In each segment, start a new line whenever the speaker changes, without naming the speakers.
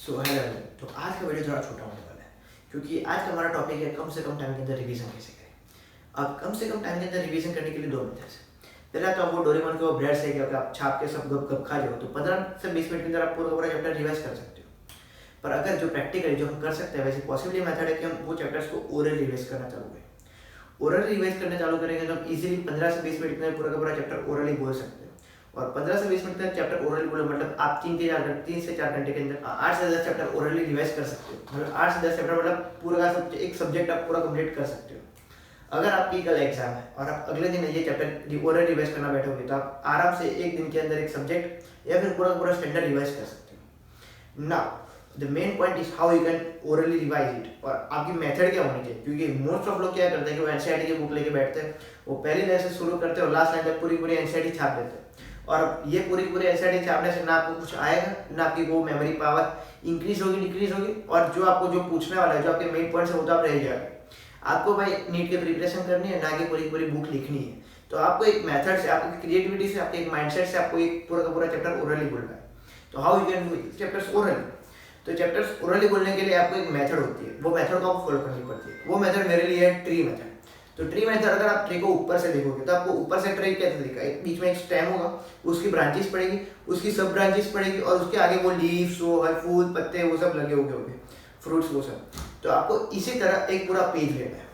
So hello, तो आज का वीडियो थोड़ा छोटा होने वाला है क्योंकि आज का हमारा टॉपिक है कम से कम टाइम के अंदर रिवीजन कैसे करें। अब कम से कम टाइम के अंदर रिवीजन करने के लिए दो मेथड्स है। पहला तो आप वो डोरेमोन के वो ब्रेड से क्या आप छाप के सब गप गप खा जाओ तो 15 से 20 मिनट के अंदर आप पूरा चैप्टर रिवाइज कर सकते हो। पर अगर जो प्रैक्टिकली जो हम कर सकते हैं वैसे पॉसिबली मेथड है कि हम वो चैप्टर्स को ओरल रिवाइज करना चालू करें। ओरल रिवाइज करना चालू करेंगे तो हम इजीली 15 से 20 मिनट में पूरा का पूरा चैप्टर ओरली बोल सकते हैं। और 15 से 20 मिनट तक चैप्टर ओरली बोलो मतलब आप 3 से 4 घंटे के अंदर 8 से 10 चैप्टर ओरली रिवाइज कर सकते हो। मतलब 8 से 10 चैप्टर मतलब पूरा का एक सब्जेक्ट आप पूरा कंप्लीट कर सकते हो। अगर आपकी कल एग्जाम है और आप अगले दिन ये चैप्टर ओरल रिवाइज करना बैठोगे तो आप आराम से एक दिन के अंदर एक सब्जेक्ट या फिर पूरा स्टैंडर्ड रिवाइज कर सकते हो। Now the main point is how you can orally revise it और आपकी मेथड क्या होनी चाहिए, क्योंकि मोस्ट ऑफ लोग क्या करते हैं कि वो एनसीईआरटी की बुक लेके बैठते हैं, वो पहली लाइन से शुरू करते हैं और लास्ट लाइन तक पूरी एनसीईआरटी छाप देते हैं। और ये पूरी एनसीईआरटी छापने से ना आपको कुछ आएगा, ना आपकी वो मेमोरी पावर इंक्रीज होगी डिक्रीज होगी, और जो आपको जो पूछने वाला है जो आपके मेन पॉइंट्स है वो तो आप रह जाएगा। आपको भाई नीट की प्रिपरेशन करनी है, ना कि पूरी बुक लिखनी है। तो आपको एक मेथड से, आपकी क्रिएटिविटी से, आपके एक माइंडसेट से आपको एक पूरा का पूरा चैप्टर ओरली बोलना है। तो how you can do chapters orally. तो चैप्टर्स ओरली बोलने के लिए आपको एक मेथड होती है, वो मेथड को आपको फॉलो करनी पड़ती है। वो मेथड मेरे लिए है ट्री मेथड। तो ट्री मेथड अगर आप ट्री को ऊपर से देखोगे तो आपको ऊपर से ट्री कैसे दिखा, एक बीच में एक स्टेम होगा, उसकी ब्रांचेस पड़ेगी, उसकी सब ब्रांचेस पड़ेगी और उसके आगे वो लीव्स वो हर फूल पत्ते वो सब लगे होंगे फ्रूट्स वो सब। तो आपको इसी तरह एक पूरा पेज लेना है।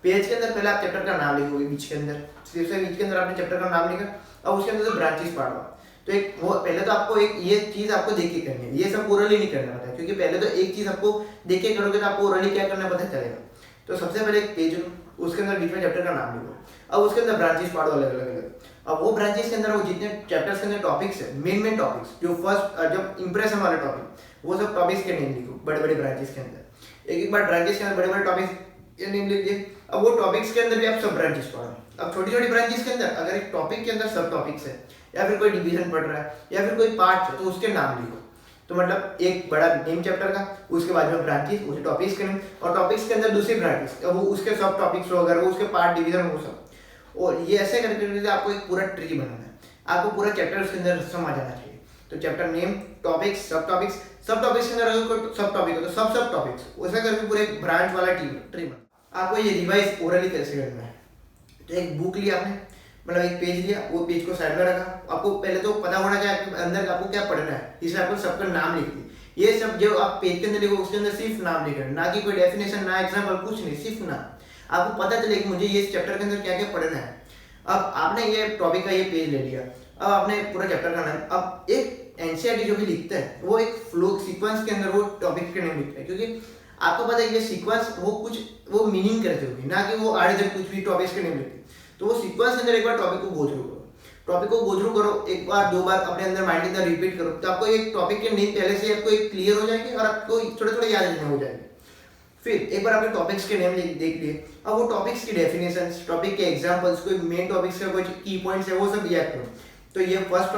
पेज के अंदर पहले आप चैप्टर का नाम लिखोगे, बीच के अंदर सिर्फ से बीच के अंदर आपने चैप्टर का नाम लिखा और उसके अंदर से ब्रांचेस पढ़ा। तो एक वो पहले तो आपको एक ये चीज आपको देख के करनी है, ये सब ओरली नहीं करना पड़ता, क्योंकि पहले तो एक चीज आपको देख के करोगे तो आपको ओरली क्या करना पता चलेगा। तो सबसे पहले एक पेज लो, उसके अंदर बीच में चैप्टर का नाम लिखो, अब उसके अंदर ब्रांचेस पढ़ो अलग अलग। अब वो ब्रांचेस के अंदर वो जितने चैप्टर्स के अंदर टॉपिक्स है, मेन टॉपिक्स जो फर्स्ट जब इंप्रेशन वाले टॉपिक, वो सब टॉपिक्स के नेम लिखो बड़े ब्रांचेस के अंदर। एक बार ब्रांचेस के अंदर बड़े टॉपिक्स के नेम लिख दिए, अब वो टॉपिक्स के अंदर भी आप सब ब्रांचेस पढ़ो। अब छोटी ब्रांचेस के अंदर अगर एक टॉपिक के अंदर सब टॉपिक्स है या फिर कोई डिवीजन पढ़ रहा है या फिर कोई पार्ट है तो उसके नाम लिखो। तो मतलब एक बड़ा नेम चैप्टर का, उसके बाद में ब्रांचेस, उसे टॉपिक्स के नेम, और टॉपिक्स के अंदर दूसरी ब्रांचेस, वो उसके सब टॉपिक्स हो, अगर वो उसके पार्ट डिवीजन हो सब। और ये ऐसे करके आपको एक पूरा ट्री बनाना है, आपको पूरा चैप्टर उसके अंदर समझ आना चाहिए। तो चैप्टर नेम, टॉपिक्स, सब टॉपिक्स के अंदर अगर कोई सब टॉपिक है तो सब टॉपिक्स वैसे करके पूरे ब्रांच वाला ट्री बना। आपको ये रिवाइज ओरली कैसे करना है। तो एक बुक लिया आपने, मतलब एक पेज लिया, वो पेज को साइड में रखा। आपको पहले तो पता होना चाहिए अंदर आपको क्या पढ़ना है, इसलिए आपको सबका नाम लिख दिया। ये सब जो आप पेज के अंदर लिखो उसके अंदर सिर्फ नाम लिख रहे हैं, ना कि कोई डेफिनेशन, ना एग्जाम्पल, कुछ नहीं, सिर्फ नाम। आपको पता चले कि मुझे ये चैप्टर के अंदर क्या क्या पढ़ना है। अब आपने ये टॉपिक का ये पेज ले लिया, अब आपने पूरा चैप्टर का नाम। अब एक एनसीईआरटी जो भी लिखता है वो एक फ्लो सीक्वेंस के अंदर वो टॉपिक के नाम लिखता है, क्योंकि आपको पता है ये सीक्वेंस वो मीनिंग करते होगी, ना कि वो आड़े जब कुछ भी टॉपिक्स के नाम लिखते। तो वो सीक्वेंस के अंदर एक बार टॉपिक को गो थ्रू करो, एक बार दो बार अपने अंदर माइंड के अंदर रिपीट करो, तो आपको एक टॉपिक के नेम पहले से आपको एक क्लियर हो जाएंगे और आपको थोड़े याद रहने हो जाएंगे। फिर एक बार आपने टॉपिक्स के नेम देख लिए, अब वो टॉपिक्स की डेफिनेशंस, टॉपिक के एग्जांपल्स, कोई मेन टॉपिक्स का कोई की पॉइंट्स है वो सब याद करो। तो ये फर्स्ट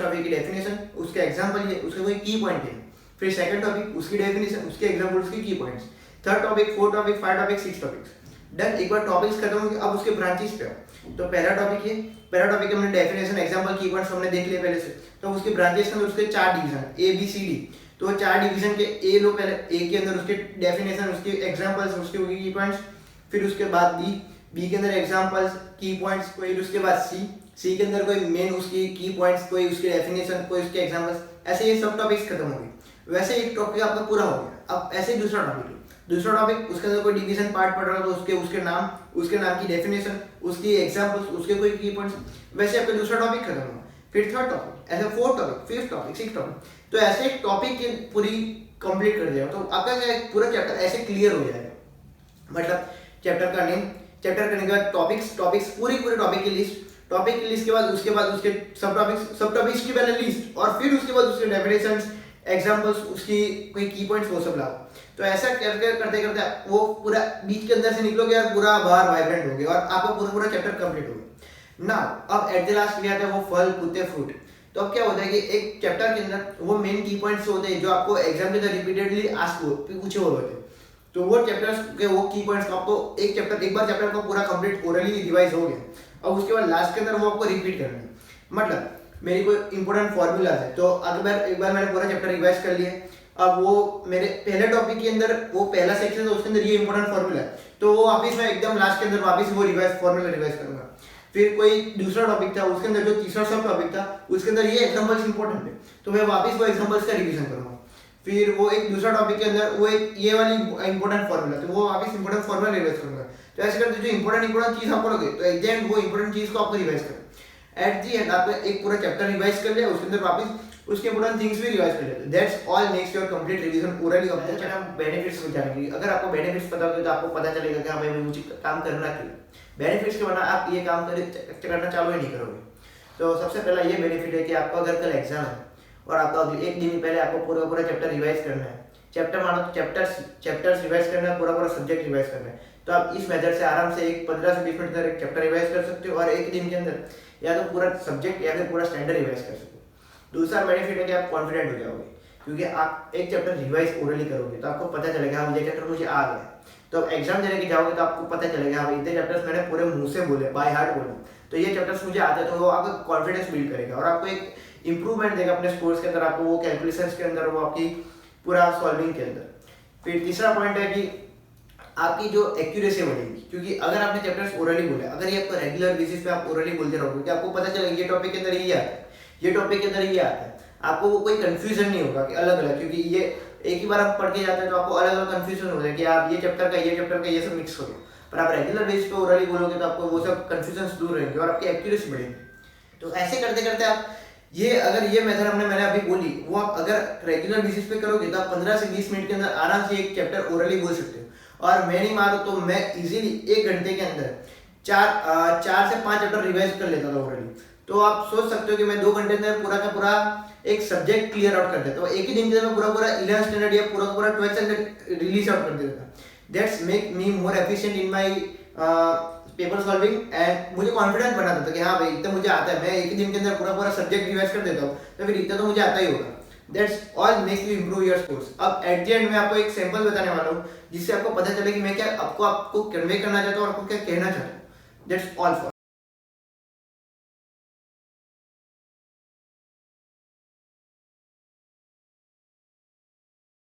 टॉपिक की डेफिनेशन, उसके एग्जांपल, ये उसके कोई की पॉइंट है। फिर सेकंड टॉपिक, उसकी डेफिनेशन, उसके एग्जांपल, उसकी की points. Third topic, fourth topic, five topic, six topics. Done. एक बार टॉपिक्स खत्म हो गए, अब उसके ब्रांचेस पे आओ। तो पहला टॉपिक हमने डेफिनेशन, एग्जांपल, की पॉइंट्स हमने देख लिए पहले से। तो उसके ब्रांचेस के अंदर उसके 4 division, A B C D. तो 4 डिवीजन के ए लो पहले, ए के अंदर उसके डेफिनेशन, उसके एग्जांपल्स, उसके की पॉइंट्स। फिर उसके बाद बी के अंदर एग्जांपल्स, की पॉइंट्स। फिर उसके बाद सी के अंदर कोई मेन उसकी की पॉइंट्स, कोई उसकी डेफिनेशन, कोई उसके एग्जांपल्स। ऐसे ये सब टॉपिक्स खत्म हो गए। वैसे एक टॉपिक आपका पूरा हो गया। अब ऐसे दूसरा टॉपिक उसके अंदर कोई डिवीजन पार्ट पढ़ रहा हो तो उसके नाम की डेफिनेशन, उसकी एग्जांपल्स, उसके कोई की पॉइंट्स। वैसे आपका दूसरा टॉपिक खत्म हुआ। फिर थर्ड टॉपिक, ऐसे fourth topic, fifth topic, sixth topic. तो ऐसे एक टॉपिक की पूरी कंप्लीट कर दिया तो आपका क्या पूरा चैप्टर ऐसे क्लियर हो जाएगा। मतलब चैप्टर का नेम, चैप्टर करने के बाद टॉपिक्स पूरी टॉपिक की लिस्ट के बाद उसके सब टॉपिक्स की पहले लिस्ट, और फिर उसके बाद उसके डेफिनेशंस, एग्जांपल्स, उसकी कोई की पॉइंट्स, वो सब लाओ। तो ऐसा करते वो पूरा बीच के अंदर से निकलोगे और पूरा बाहर वाइब्रेंट हो गया और आपका पूरा चैप्टर कंप्लीट हो गया। नाउ अब एट द लास्ट लिया था वो फल फूलते फ्रूट। तो अब क्या होता है कि एक चैप्टर के अंदर वो मेन की पॉइंट्स होते हैं जो आपको एग्जाम के अंदर रिपीटेडली पूछे हुए होते हैं। तो वो चैप्टर्स के वो की पॉइंट्स आपको एक बार चैप्टर को पूरा कंप्लीट ओरली रिवाइज हो गया, और उसके बाद लास्ट के अंदर वो आपको रिपीट करना है। मतलब मेरी कोई इंपॉर्टेंट फॉर्मूलाज है तो एक बार मैंने पूरा चैप्टर रिवाइज कर लिया, अब वो मेरे पहले टॉपिक के अंदर वो पहला सेक्शन है, उसके अंदर ये इंपॉर्टेंट फॉर्मूला है, तो वो वापस मैं एकदम लास्ट के अंदर वापस वो रिवाइज फॉर्मूला रिवाइज करूंगा। फिर कोई दूसरा टॉपिक था, उसके अंदर जो तीसरा सब टॉपिक था उसके अंदर ये एग्जांपल्स इंपॉर्टेंट है, तो मैं वापस वो एग्जांपल्स का रिवीजन करूंगा। फिर वो एक दूसरा टॉपिक के अंदर वो एक ये वाली इंपॉर्टेंट फॉर्मूला, तो वो वापस इंपॉर्टेंट फॉर्मूला रिवाइज करूंगा। तो ऐसे करते जो इंपॉर्टेंट चीज आपको लगे तो एट द एंड वो इंपॉर्टेंट चीज को आपको रिवाइज करें। एट द एंड आपने एक पूरा चैप्टर रिवाइज कर लिया, उसके अंदर वापस उसके इंपॉर्टेंट थिंग्स भी रिवाइज कर लेते हैं। That's all makes your complete revision orally of the chapter. Benefits को जानेंगे, अगर आपको बेनिफिट्स पता होंगे तो आपको पता चलेगा कि हाँ भाई मुझे काम करना क्यों। बेनिफिट्स के बिना आप ये काम करना चालू ही नहीं करोगे। तो सबसे पहला ये बेनिफिट है कि आपका अगर कल एग्जाम है और आपका एक दिन पहले आपको पूरा चैप्टर रिवाइज करना है, चैप्टर मानो चैप्टर्स रिवाइज करना है, पूरा सब्जेक्ट रिवाइज करना है, तो आप इस मेथड से आराम से एक 15 से 20 मिनट के अंदर एक चैप्टर रिवाइज कर सकते हो और एक दिन के अंदर या तो पूरा सब्जेक्ट या फिर पूरा स्टैंडर्ड रिवाइज कर सकते हो। दूसरा बेनिफिट है कि आप कॉन्फिडेंट हो जाओगे, क्योंकि आप एक चैप्टर रिवाइज ओरली करोगे तो आपको पता चलेगा हाँ ये चैप्टर मुझे आ गया। तो अब एग्जाम देने के जाओगे तो आपको पता चलेगा हाँ इतने चैप्टर्स मैंने पूरे मुंह से बोले, बाय हार्ट बोले, तो ये चैप्टर्स मुझे आते हैं, तो वो आपका कॉन्फिडेंस बिल्ड करेगा और आपको एक इंप्रूवमेंट देगा अपने स्कोर्स के अंदर, आपको वो कैलकुलेशंस के अंदर, वो आपकी पूरा सॉल्विंग के अंदर। फिर तीसरा पॉइंट है कि आपकी जो एक्यूरेसी बढ़ेगी, क्योंकि अगर आपने चैप्टर्स ओरली बोले, अगर ये आपको रेगुलर बेसिस पे आप ओरली बोलते रहोगे कि आपको पता चलेगा ये टॉपिक के अंदर ये आता है, ये टॉपिक के अंदर ये आता है, आपको वो कोई कंफ्यूजन नहीं होगा कि अलग अलग, क्योंकि ये एक ही बार आप पढ़ के जाते हैं तो आपको अलग अलग कंफ्यूजन हो जाए कि आप ये चैप्टर का ये सब मिक्स हो गया। पर आप रेगुलर बेसिस पे ओरली बोलोगे तो आपको वो सब कंफ्यूजन दूर रहेंगे और आपकी एक्यूरेसी बढ़ेगी। तो ऐसे करते करते आप ये अगर ये मेथड मैंने अभी बोली वो आप अगर रेगुलर बेसिस पे करोगे तो आप 15 से 20 मिनट के अंदर आराम से एक चैप्टर ओरली बोल सकते हो। और मैं नहीं मारू तो मैं इजीली 1 घंटे के अंदर 4 से 5 चैप्टर रिवाइज कर लेता था ओरली। तो आप सोच सकते हो कि मैं 2 घंटे के अंदर पूरा का पूरा एक सब्जेक्ट क्लियर आउट कर देता हूँ, एक ही दिन के अंदर पूरा 11th स्टैंडर्ड या पूरा 12th स्टैंडर्ड रिलीज आउट कर देता। That's make me more efficient in my paper solving and मुझे कॉन्फिडेंस बनाता था कि हाँ भाई इतना मुझे आता है, मैं एक ही दिन के अंदर पूरा सब्जेक्ट रिवाइज कर देता हूँ, तो फिर इतना तो मुझे आता ही होगा। That's all make you improve your scores. अब एट द एंड मैं आपको एक सैंपल बताने वाला हूँ जिससे आपको पता चले कि मैं क्या आपको कन्वे करना चाहता हूँ और आपको क्या कहना चाहता हूँ। That's all for